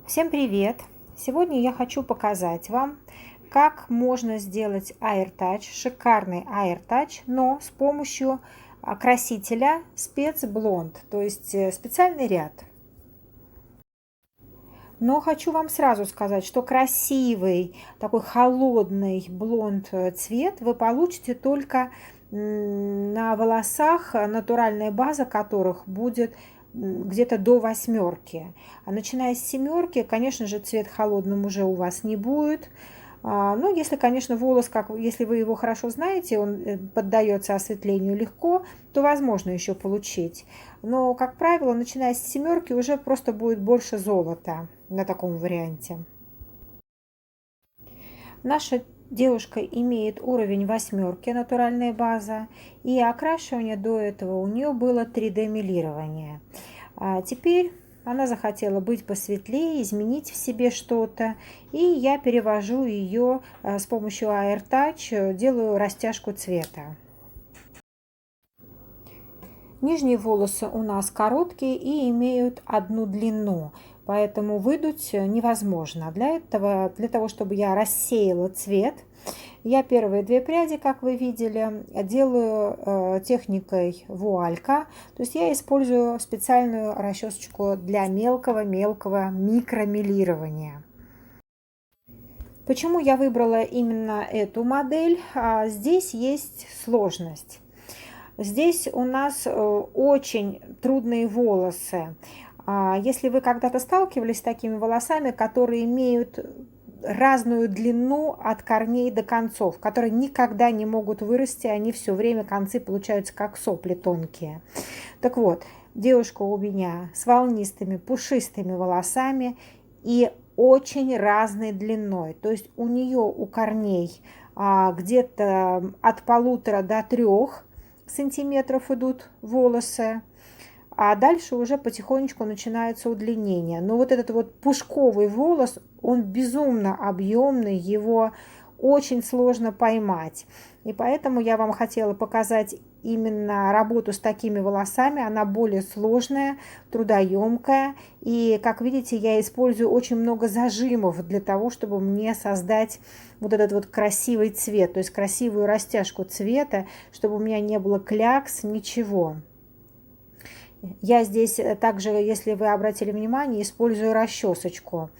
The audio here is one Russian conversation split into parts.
Всем привет! Сегодня я хочу показать вам, как можно сделать AirTouch, шикарный AirTouch, но с помощью красителя спецблонд, то есть специальный ряд. Но хочу вам сразу сказать, что красивый, такой холодный блонд цвет вы получите только на волосах, натуральная база которых будет где-то до восьмерки. А начиная с семерки, конечно же, цвет холодным уже у вас не будет. Ну, если, конечно, волос, если вы его хорошо знаете, он поддается осветлению легко, то возможно еще получить. Но, как правило, начиная с семерки уже просто будет больше золота на таком варианте. Наша девушка имеет уровень восьмерки, натуральная база, и окрашивание до этого у нее было 3D-мелирование. Теперь она захотела быть посветлее, изменить в себе что-то, и я перевожу ее с помощью AirTouch, делаю растяжку цвета. Нижние волосы у нас короткие и имеют одну длину, поэтому выдуть невозможно. Для того, чтобы я рассеяла цвет, я первые две пряди, как вы видели, делаю техникой вуалька. То есть я использую специальную расчесочку для мелкого микромелирования. Почему я выбрала именно эту модель? Здесь есть сложность. Здесь у нас очень трудные волосы. Если вы когда-то сталкивались с такими волосами, которые имеют разную длину от корней до концов, которые никогда не могут вырасти, они все время концы получаются как сопли тонкие. Так вот, девушка у меня с волнистыми пушистыми волосами и очень разной длиной. То есть у нее у корней где-то от 1,5 до 3 сантиметров идут волосы, а дальше уже потихонечку начинается удлинение. Но вот этот вот пушковый волос, он безумно объемный, его очень сложно поймать. И поэтому я вам хотела показать именно работу с такими волосами. Она более сложная, трудоемкая. И, как видите, я использую очень много зажимов для того, чтобы мне создать вот этот вот красивый цвет, то есть красивую растяжку цвета, чтобы у меня не было клякс, ничего. Я здесь также, если вы обратили внимание, использую расчесочку.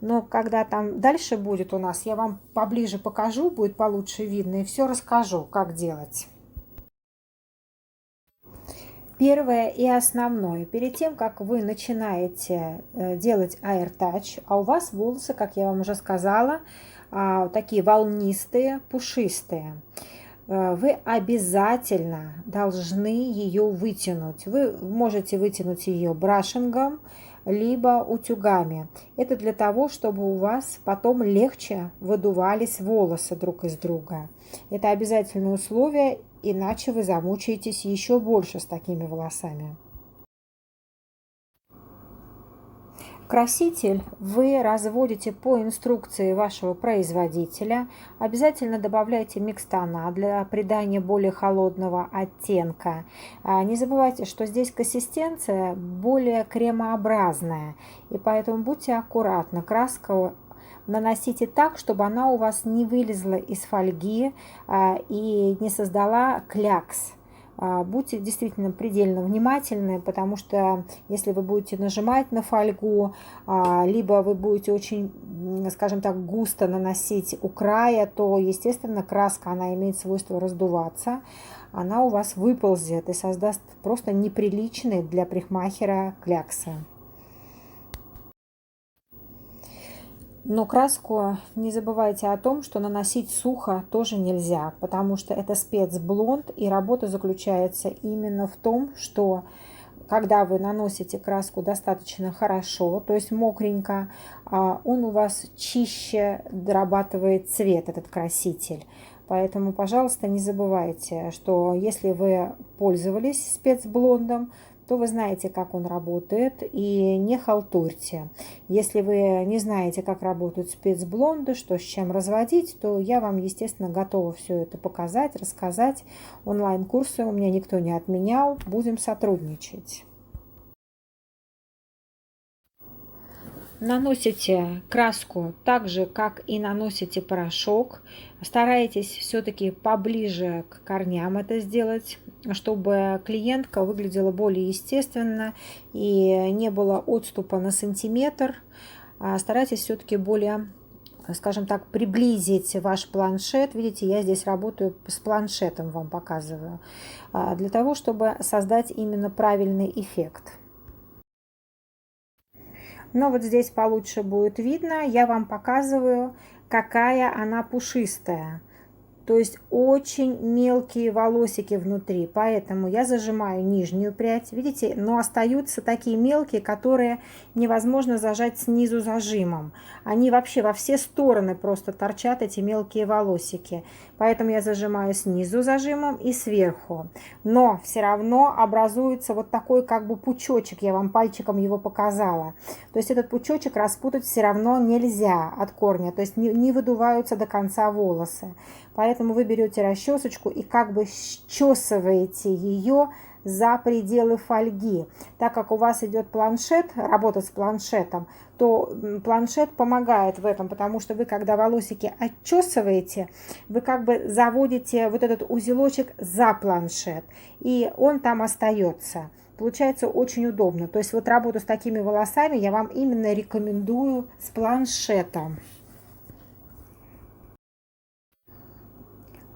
Но когда там дальше будет у нас, я вам поближе покажу, будет получше видно, и все расскажу, как делать. Первое и основное, перед тем, как вы начинаете делать AirTouch, а у вас волосы, как я вам уже сказала, такие волнистые, пушистые, вы обязательно должны ее вытянуть. Вы можете вытянуть ее брашингом, либо утюгами. Это для того, чтобы у вас потом легче выдувались волосы друг из друга. Это обязательное условие, иначе вы замучаетесь еще больше с такими волосами. Краситель вы разводите по инструкции вашего производителя. Обязательно добавляйте микстона для придания более холодного оттенка. Не забывайте, что здесь консистенция более кремообразная, и поэтому будьте аккуратны. Краску наносите так, чтобы она у вас не вылезла из фольги и не создала клякс. Будьте действительно предельно внимательны, потому что если вы будете нажимать на фольгу, либо вы будете очень, скажем так, густо наносить у края, то, естественно, краска, она имеет свойство раздуваться, она у вас выползет и создаст просто неприличные для парикмахера кляксы. Но краску не забывайте о том, что наносить сухо тоже нельзя, потому что это спецблонд, и работа заключается именно в том, что когда вы наносите краску достаточно хорошо, то есть мокренько, он у вас чище дорабатывает цвет, этот краситель. Поэтому, пожалуйста, не забывайте, что если вы пользовались спецблондом, то вы знаете, как он работает, и не халтурьте. Если вы не знаете, как работают спецблонды, что с чем разводить, то я вам, естественно, готова все это показать, рассказать. Онлайн-курсы у меня никто не отменял, будем сотрудничать. Наносите краску так же, как и наносите порошок. Старайтесь все-таки поближе к корням это сделать, чтобы клиентка выглядела более естественно и не было отступа на сантиметр. Старайтесь все-таки более, скажем так, приблизить ваш планшет. Видите, я здесь работаю с планшетом, вам показываю, для того, чтобы создать именно правильный эффект. Но вот здесь получше будет видно. Я вам показываю, какая она пушистая. То есть очень мелкие волосики внутри, поэтому я зажимаю нижнюю прядь, видите, но остаются такие мелкие, которые невозможно зажать снизу зажимом. Они вообще во все стороны просто торчат, эти мелкие волосики. Поэтому я зажимаю снизу зажимом и сверху. Но все равно образуется вот такой как бы пучочек, я вам пальчиком его показала. То есть этот пучочек распутать все равно нельзя от корня, то есть не выдуваются до конца волосы. Поэтому вы берете расчесочку и как бы счесываете ее за пределы фольги. Так как у вас идет планшет, работа с планшетом, то планшет помогает в этом, потому что вы, когда волосики отчесываете, вы как бы заводите вот этот узелочек за планшет, и он там остается. Получается очень удобно. То есть вот работу с такими волосами я вам именно рекомендую с планшетом.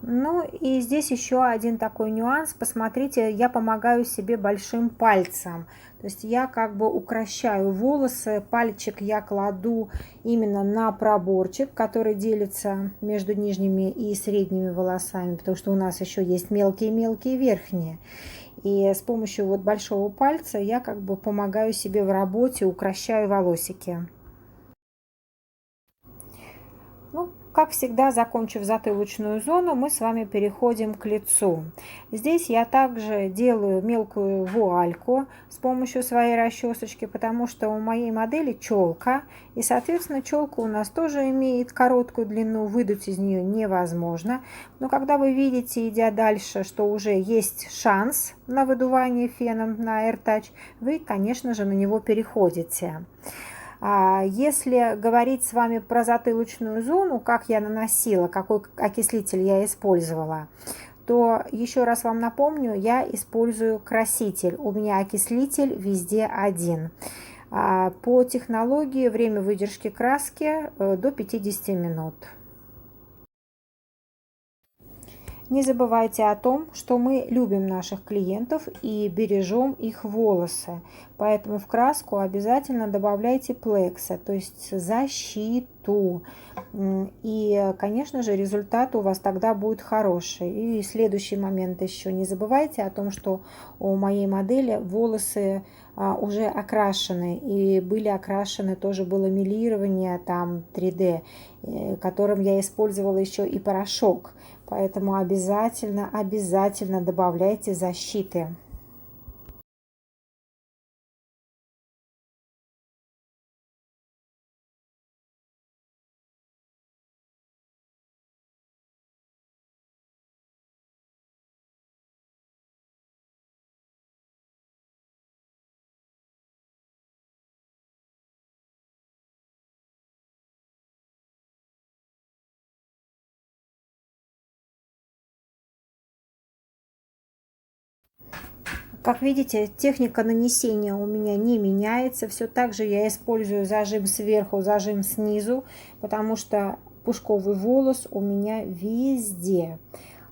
Ну и здесь еще один такой нюанс. Посмотрите, я помогаю себе большим пальцем. То есть я как бы укрощаю волосы. Пальчик я кладу именно на проборчик, который делится между нижними и средними волосами, потому что у нас еще есть мелкие-мелкие верхние. И с помощью вот большого пальца я как бы помогаю себе в работе, укрощаю волосики. Ну, как всегда, закончив затылочную зону, мы с вами переходим к лицу. Здесь я также делаю мелкую вуальку с помощью своей расчесочки, потому что у моей модели челка, и, соответственно, челка у нас тоже имеет короткую длину, выдуть из нее невозможно. Но когда вы видите, идя дальше, что уже есть шанс на выдувание феном на AirTouch, вы, конечно же, на него переходите. Если говорить с вами про затылочную зону, как я наносила, какой окислитель я использовала, то еще раз вам напомню, я использую краситель. У меня окислитель везде один. По технологии время выдержки краски до 50 минут. Не забывайте о том, что мы любим наших клиентов и бережем их волосы. Поэтому в краску обязательно добавляйте плекса, то есть защиту. И, конечно же, результат у вас тогда будет хороший. И следующий момент еще. Не забывайте о том, что у моей модели волосы уже окрашены. И были окрашены, тоже было мелирование, там 3D, которым я использовала еще и порошок. Поэтому обязательно добавляйте защиты. Как видите, техника нанесения у меня не меняется. Все так же я использую зажим сверху, зажим снизу, потому что пушковый волос у меня везде.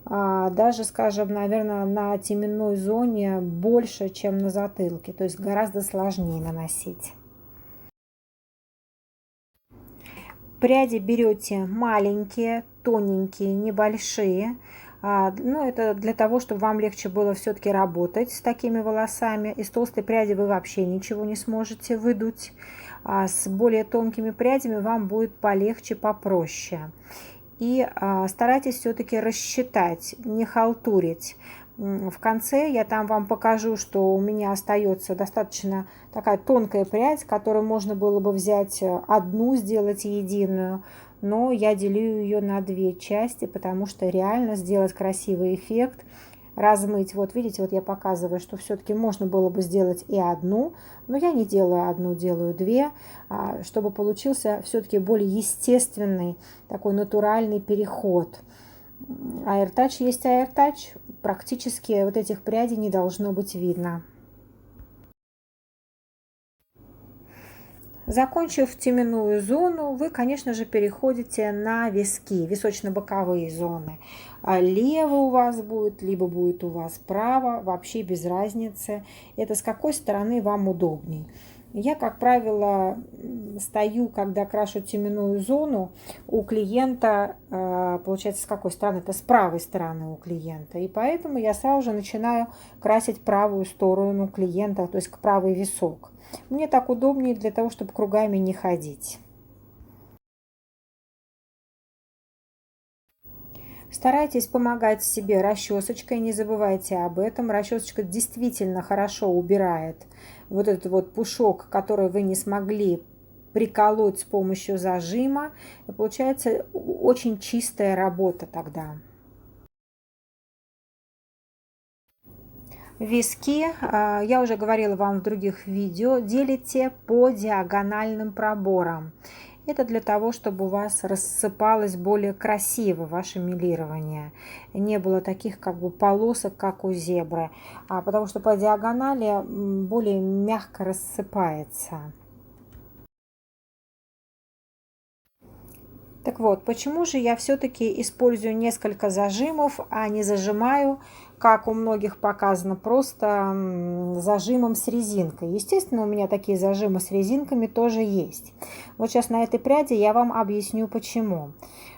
Даже, скажем, наверное, на теменной зоне больше, чем на затылке. То есть гораздо сложнее наносить. Пряди берете маленькие, тоненькие, небольшие. Ну, это для того, чтобы вам легче было все-таки работать с такими волосами. Из толстой пряди вы вообще ничего не сможете выдуть. С более тонкими прядями вам будет полегче, попроще. И старайтесь все-таки рассчитать, не халтурить. В конце я там вам покажу, что у меня остается достаточно такая тонкая прядь, которую можно было бы взять одну, сделать единую. Но я делю ее на две части, потому что реально сделать красивый эффект размыть. Вот видите, вот я показываю, что все-таки можно было бы сделать и одну, но я не делаю одну, делаю две, чтобы получился все-таки более естественный, такой натуральный переход. AirTouch есть AirTouch, практически вот этих прядей не должно быть видно. Закончив теменную зону, вы, конечно же, переходите на виски, височно-боковые зоны. Лево у вас будет, либо будет у вас право, вообще без разницы. Это с какой стороны вам удобней. Я, как правило, стою, когда крашу теменную зону у клиента, получается, с какой стороны? Это с правой стороны у клиента. И поэтому я сразу же начинаю красить правую сторону клиента, то есть к правый висок. Мне так удобнее для того, чтобы кругами не ходить. Старайтесь помогать себе расчесочкой, не забывайте об этом. Расчесочка действительно хорошо убирает вот этот вот пушок, который вы не смогли приколоть с помощью зажима. И получается очень чистая работа тогда. Виски, я уже говорила вам в других видео, делите по диагональным проборам. Это для того, чтобы у вас рассыпалось более красиво ваше мелирование. Не было таких как бы полосок, как у зебры. Потому что по диагонали более мягко рассыпается. Так вот, почему же я все-таки использую несколько зажимов, а не зажимаю, как у многих показано, просто зажимом с резинкой. Естественно, у меня такие зажимы с резинками тоже есть. Вот сейчас на этой пряди я вам объясню, почему.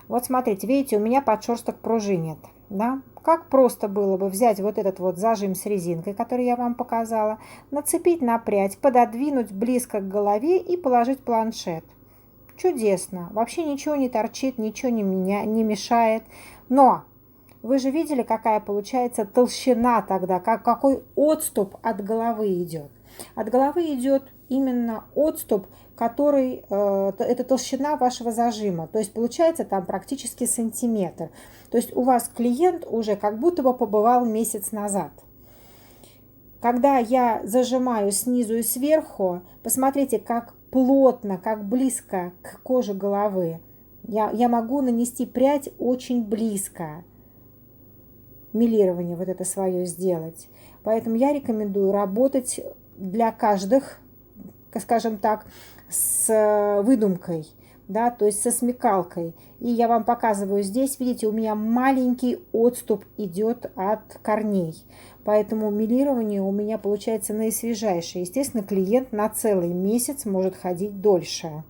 Вот смотрите, видите, у меня подшерсток пружинит. Да? Как просто было бы взять вот этот вот зажим с резинкой, который я вам показала, нацепить на прядь, пододвинуть близко к голове и положить планшет. Чудесно. Вообще ничего не торчит, ничего не мешает. Но вы же видели, какая получается толщина тогда, какой отступ от головы идет. От головы идет именно отступ, который, это толщина вашего зажима. То есть получается там практически сантиметр. То есть у вас клиент уже как будто бы побывал месяц назад. Когда я зажимаю снизу и сверху, посмотрите, как плотно, как близко к коже головы. Я могу нанести прядь очень близко. Мелирование вот это свое сделать. Поэтому я рекомендую работать для каждых, скажем так, с выдумкой, да, то есть со смекалкой. И я вам показываю здесь, видите, у меня маленький отступ идет от корней. Поэтому мелирование у меня получается наисвежайшее. Естественно, клиент на целый месяц может ходить дольше.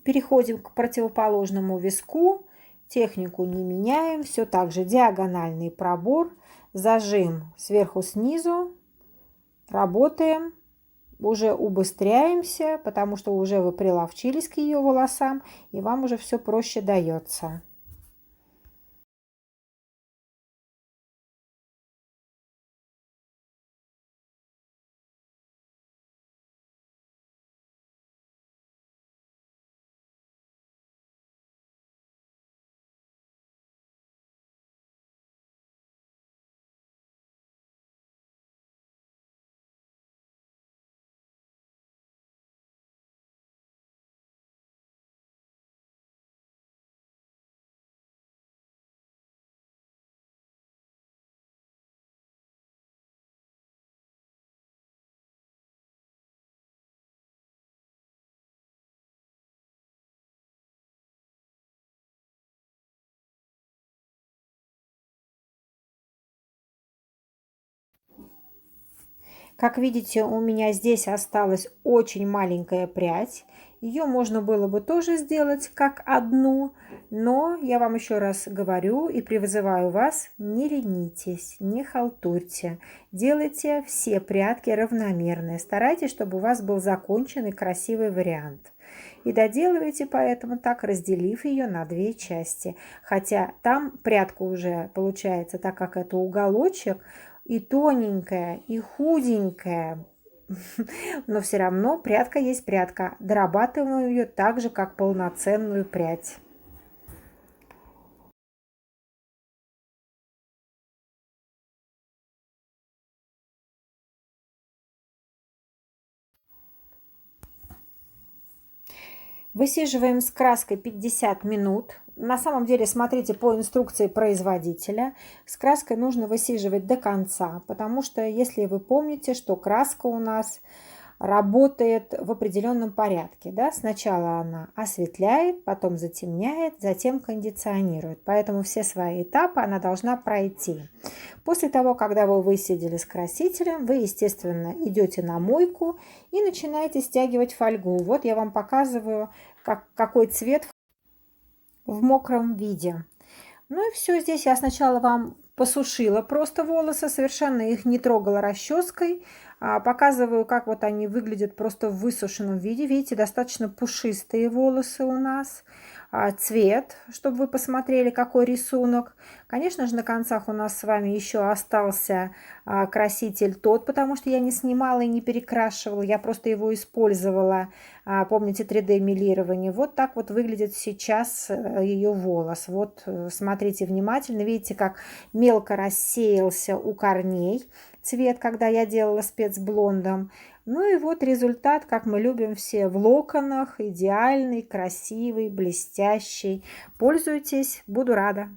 Переходим к противоположному виску. Технику не меняем. Все так же диагональный пробор. Зажим сверху снизу. Работаем. Уже убыстряемся, потому что уже вы приловчились к ее волосам. И вам уже все проще дается. Как видите, у меня здесь осталась очень маленькая прядь. Ее можно было бы тоже сделать как одну, но я вам еще раз говорю и призываю вас, не ленитесь, не халтурьте. Делайте все прядки равномерные. Старайтесь, чтобы у вас был законченный красивый вариант. И доделывайте поэтому так, разделив ее на две части. Хотя там прядка уже получается, так как это уголочек, и тоненькая, и худенькая. Но все равно прядка есть прядка. Дорабатываем ее так же, как полноценную прядь. Высиживаем с краской 50 минут. На самом деле, смотрите по инструкции производителя. С краской нужно высиживать до конца, потому что, если вы помните, что краска у нас работает в определенном порядке. Да? Сначала она осветляет, потом затемняет, затем кондиционирует. Поэтому все свои этапы она должна пройти. После того, когда вы высидели с красителем, вы, естественно, идете на мойку и начинаете стягивать фольгу. Вот я вам показываю, какой цвет в мокром виде. Ну и все, здесь я сначала вам посушила просто волосы, совершенно их не трогала расческой. Показываю, как вот они выглядят просто в высушенном виде. Видите, достаточно пушистые волосы у нас. Цвет, чтобы вы посмотрели, какой рисунок. Конечно же, на концах у нас с вами еще остался краситель тот, потому что я не снимала и не перекрашивала, я просто его использовала. Помните 3D-мелирование? Вот так вот выглядит сейчас ее волос. Вот смотрите внимательно, видите, как мелко рассеялся у корней цвет, когда я делала спецблондом. Ну и вот результат, как мы любим все, в локонах, идеальный, красивый, блестящий. Пользуйтесь, буду рада.